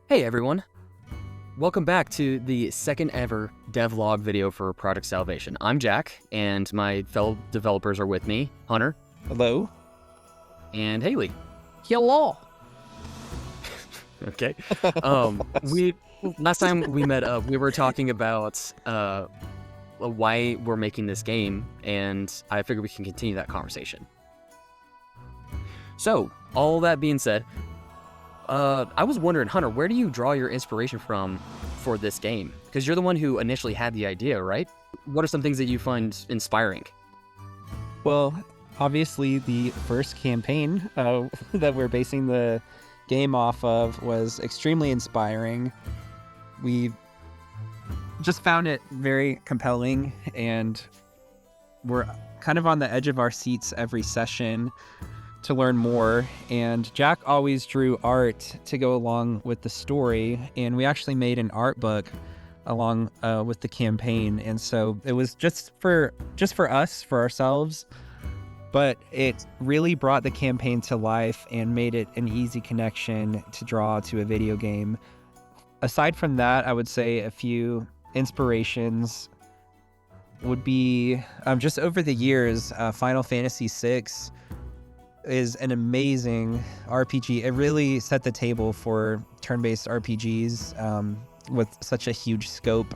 Hey everyone, welcome back to the second ever devlog video for Product Salvation. I'm Jack, and my fellow developers are with me, Hunter. Hello. And Haley. Hello. Okay. Last time we met, we were talking about why we're making this game, and I figured we can continue that conversation. So, all that being said, I was wondering, Hunter, where do you draw your inspiration from for this game? Because you're the one who initially had the idea, right? What are some things that you find inspiring? Well, obviously the first campaign that we're basing the game off of was extremely inspiring. We just found it very compelling, and we're kind of on the edge of our seats every session to learn more. And Jack always drew art to go along with the story, and we actually made an art book along with the campaign. And so it was just for us, for ourselves, but it really brought the campaign to life and made it an easy connection to draw to a video game. Aside from that, I would say a few inspirations would be just over the years. Final Fantasy VI is an amazing RPG. It really set the table for turn-based RPGs with such a huge scope.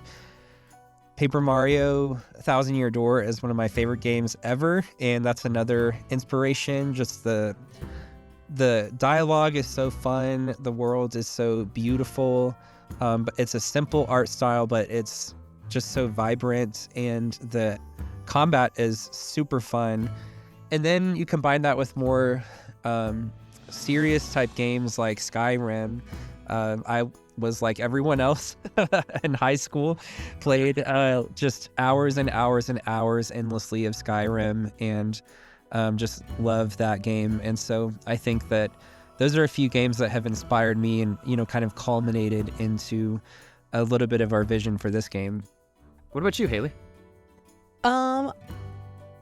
Paper Mario: A Thousand Year Door is one of my favorite games ever, and that's another inspiration. Just the dialogue is so fun, the world is so beautiful, but it's a simple art style, but it's just so vibrant, and the combat is super fun. And then you combine that with more serious type games like Skyrim. I was like everyone else in high school, played just hours and hours and hours endlessly of Skyrim, and just love that game. And so I think that those are a few games that have inspired me and, kind of culminated into a little bit of our vision for this game. What about you, Haley?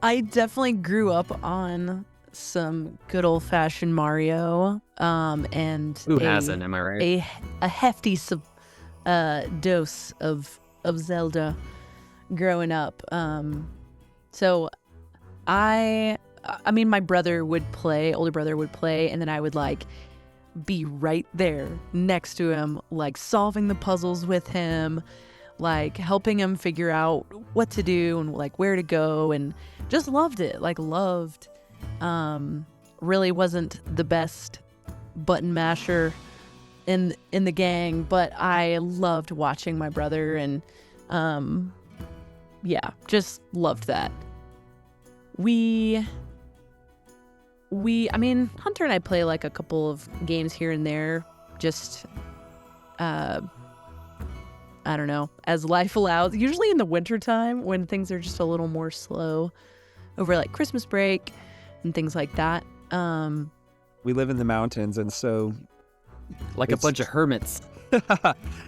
I definitely grew up on some good old-fashioned Mario, and Who hasn't, am I right? a hefty dose of Zelda growing up. So I mean, my brother would play, older brother would play, and then I would be right there next to him, solving the puzzles with him, helping him figure out what to do and where to go, and just loved it. Really wasn't the best button masher in the gang, but I loved watching my brother, and just loved that. I mean, Hunter and I play a couple of games here and there, just I don't know, as life allows, usually in the wintertime when things are just a little more slow over Christmas break and things like that. We live in the mountains, and so A bunch of hermits.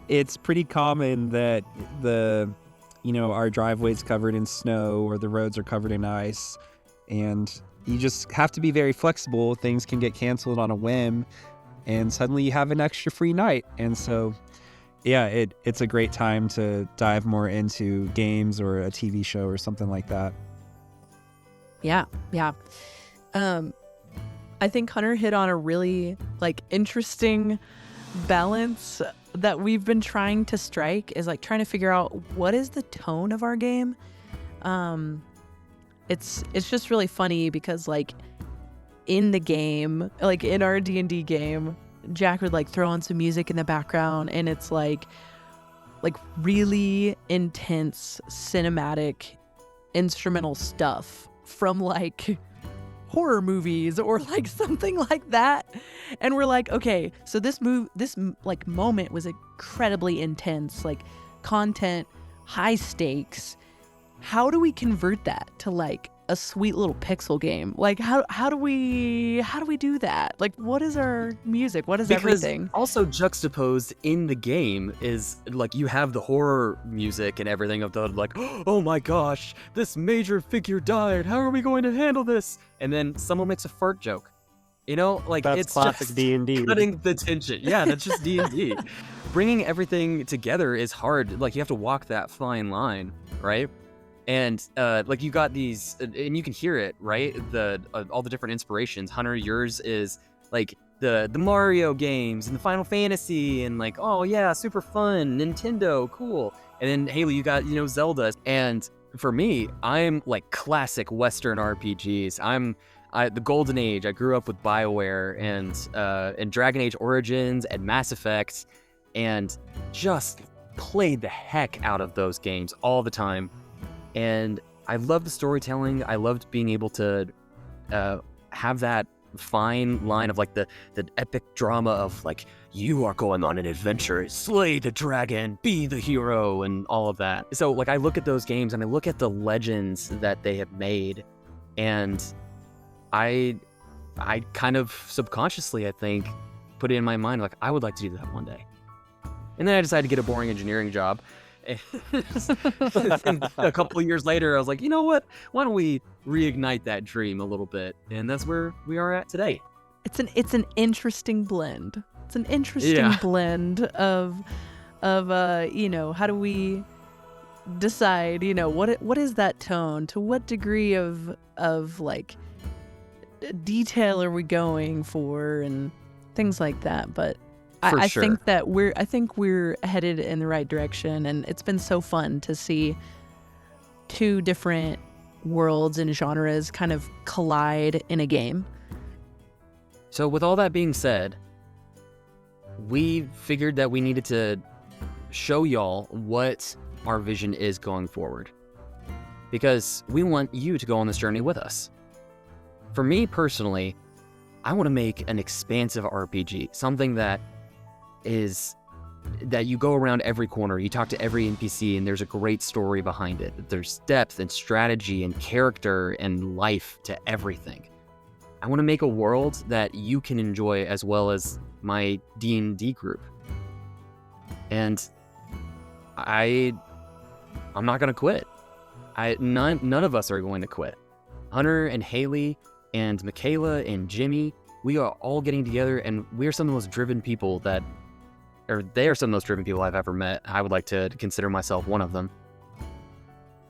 it's pretty common that our driveway's covered in snow or the roads are covered in ice, and you just have to be very flexible. Things can get canceled on a whim, and suddenly you have an extra free night. And so yeah, it's a great time to dive more into games or a TV show or something like that. Yeah. I think Hunter hit on a really interesting balance that we've been trying to strike, is trying to figure out what is the tone of our game. It's just really funny because in the game, in our D&D game, Jack would throw on some music in the background, and it's really intense cinematic instrumental stuff from horror movies or something like that. And we're okay, so this moment was incredibly intense, content, high stakes. How do we convert that to a sweet little pixel game? How do we do that? What is our music? What is everything? Also juxtaposed in the game is you have the horror music and everything of the oh my gosh, this major figure died, how are we going to handle this? And then someone makes a fart joke. You know, like That's it's classic just D&D. cutting the tension. Yeah, that's just D&D. Bringing everything together is hard. Like you have to walk that fine line, right? And like you got these, and you can hear it, right? The all the different inspirations. Hunter, yours is like the Mario games and the Final Fantasy, and like, oh yeah, super fun, Nintendo, cool. And then Haley, you got Zelda. And for me, I'm like classic Western RPGs. The Golden Age. I grew up with BioWare and Dragon Age Origins and Mass Effect, and just played the heck out of those games all the time. And I loved the storytelling. I loved being able to have that fine line of like the epic drama of like, you are going on an adventure, slay the dragon, be the hero, and all of that. So like I look at those games and I look at the legends that they have made, and I kind of subconsciously, I think, put it in my mind, like, I would like to do that one day. And then I decided to get a boring engineering job. And a couple of years later, I was like, you know what? Why don't we reignite that dream a little bit? And that's where we are at today. It's an interesting blend. It's an interesting blend of how do we decide, what is that tone? To what degree of like detail are we going for and things like that? But I think that we're headed in the right direction, and it's been so fun to see two different worlds and genres kind of collide in a game. So with all that being said, we figured that we needed to show y'all what our vision is going forward, because we want you to go on this journey with us. For me personally, I want to make an expansive RPG, something that you go around every corner, you talk to every NPC, and there's a great story behind it. There's depth and strategy and character and life to everything. I want to make a world that you can enjoy as well as my D&D group. And I'm not going to quit. None of us are going to quit. Hunter and Haley and Michaela and Jimmy, we are all getting together, and we are some of the most driven people they are some of the most driven people I've ever met. I would like to consider myself one of them.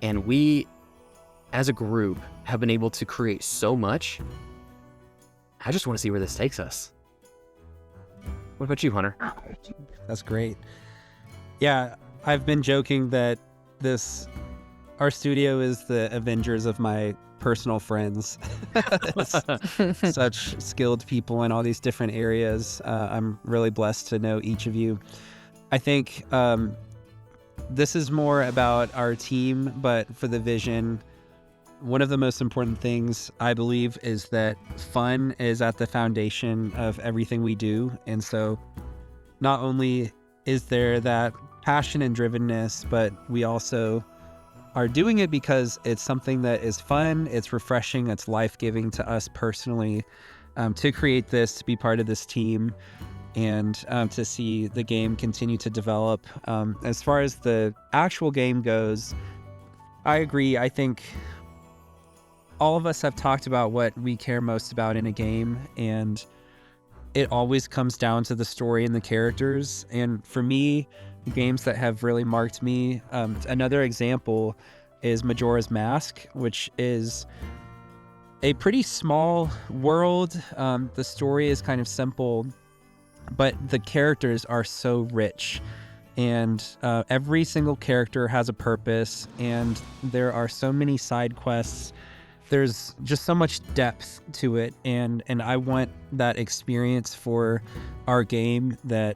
And we, as a group, have been able to create so much. I just want to see where this takes us. What about you, Hunter? That's great. Yeah, I've been joking that our studio is the Avengers of my personal friends. Such skilled people in all these different areas. I'm really blessed to know each of you. I think this is more about our team, but for the vision, one of the most important things I believe is that fun is at the foundation of everything we do. And so not only is there that passion and drivenness, but we also are doing it because it's something that is fun, it's refreshing, it's life-giving to us personally, to create this, to be part of this team, and to see the game continue to develop. As far as the actual game goes, I agree. I think all of us have talked about what we care most about in a game, and it always comes down to the story and the characters. And for me, games that have really marked me, another example is Majora's Mask, which is a pretty small world. The story is kind of simple, but the characters are so rich, and every single character has a purpose, and there are so many side quests. There's just so much depth to it, and I want that experience for our game, that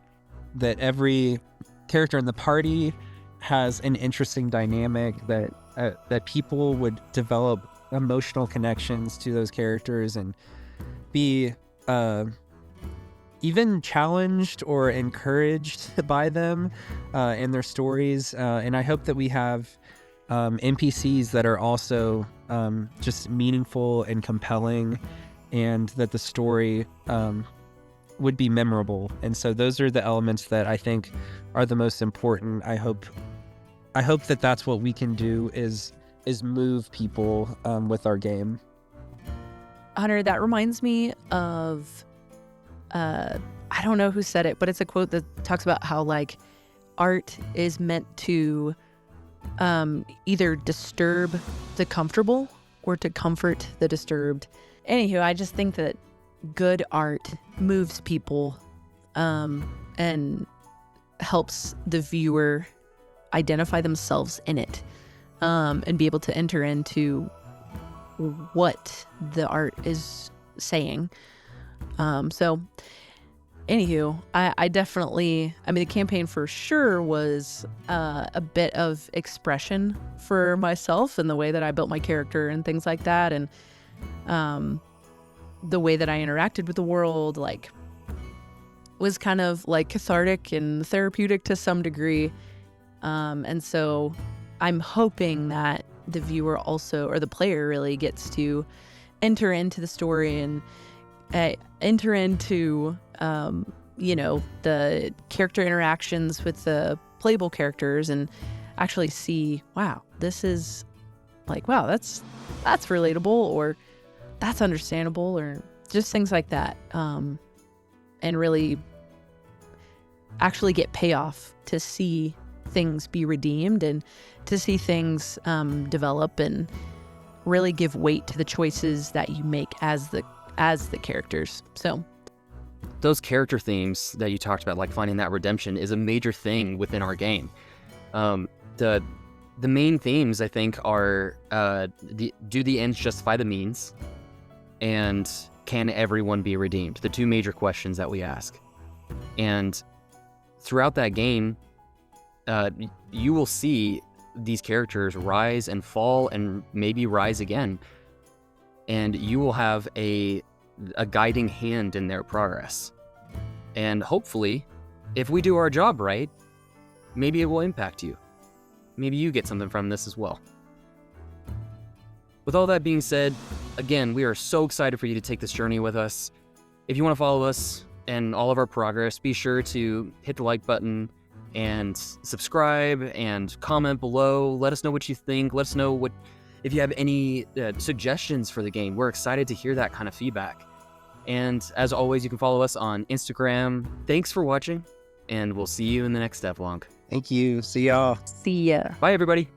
every character in the party has an interesting dynamic, that people would develop emotional connections to those characters and be even challenged or encouraged by them in their stories. And I hope that we have NPCs that are also just meaningful and compelling, and that the story would be memorable. And so those are the elements that I think are the most important. I hope that that's what we can do is move people with our game. Hunter, that reminds me of, I don't know who said it, but it's a quote that talks about how like art is meant to either disturb the comfortable or to comfort the disturbed. Anywho, I just think that good art moves people and helps the viewer identify themselves in it and be able to enter into what the art is saying. So anywho, I definitely, I mean, the campaign for sure was a bit of expression for myself and the way that I built my character and things like that. And the way that I interacted with the world, like, was kind of like cathartic and therapeutic to some degree. And so I'm hoping that the viewer also, or the player really, gets to enter into the story and enter into, you know, the character interactions with the playable characters and actually see, wow, this is like, wow, that's relatable, or that's understandable, or just things like that. And really actually get payoff to see things be redeemed and to see things develop and really give weight to the choices that you make as the characters. So those character themes that you talked about, like finding that redemption, is a major thing within our game. The main themes, I think, are do the ends justify the means, and can everyone be redeemed? The two major questions that we ask. And throughout that game, you will see these characters rise and fall and maybe rise again. And you will have a guiding hand in their progress. And hopefully, if we do our job right, maybe it will impact you. Maybe you get something from this as well. With all that being said, again, we are so excited for you to take this journey with us. If you want to follow us and all of our progress, be sure to hit the like button and subscribe and comment below. Let us know what you think. Let us know if you have any suggestions for the game. We're excited to hear that kind of feedback. And as always, you can follow us on Instagram. Thanks for watching, and we'll see you in the next devlog. Thank you. See y'all. see ya. Bye, everybody.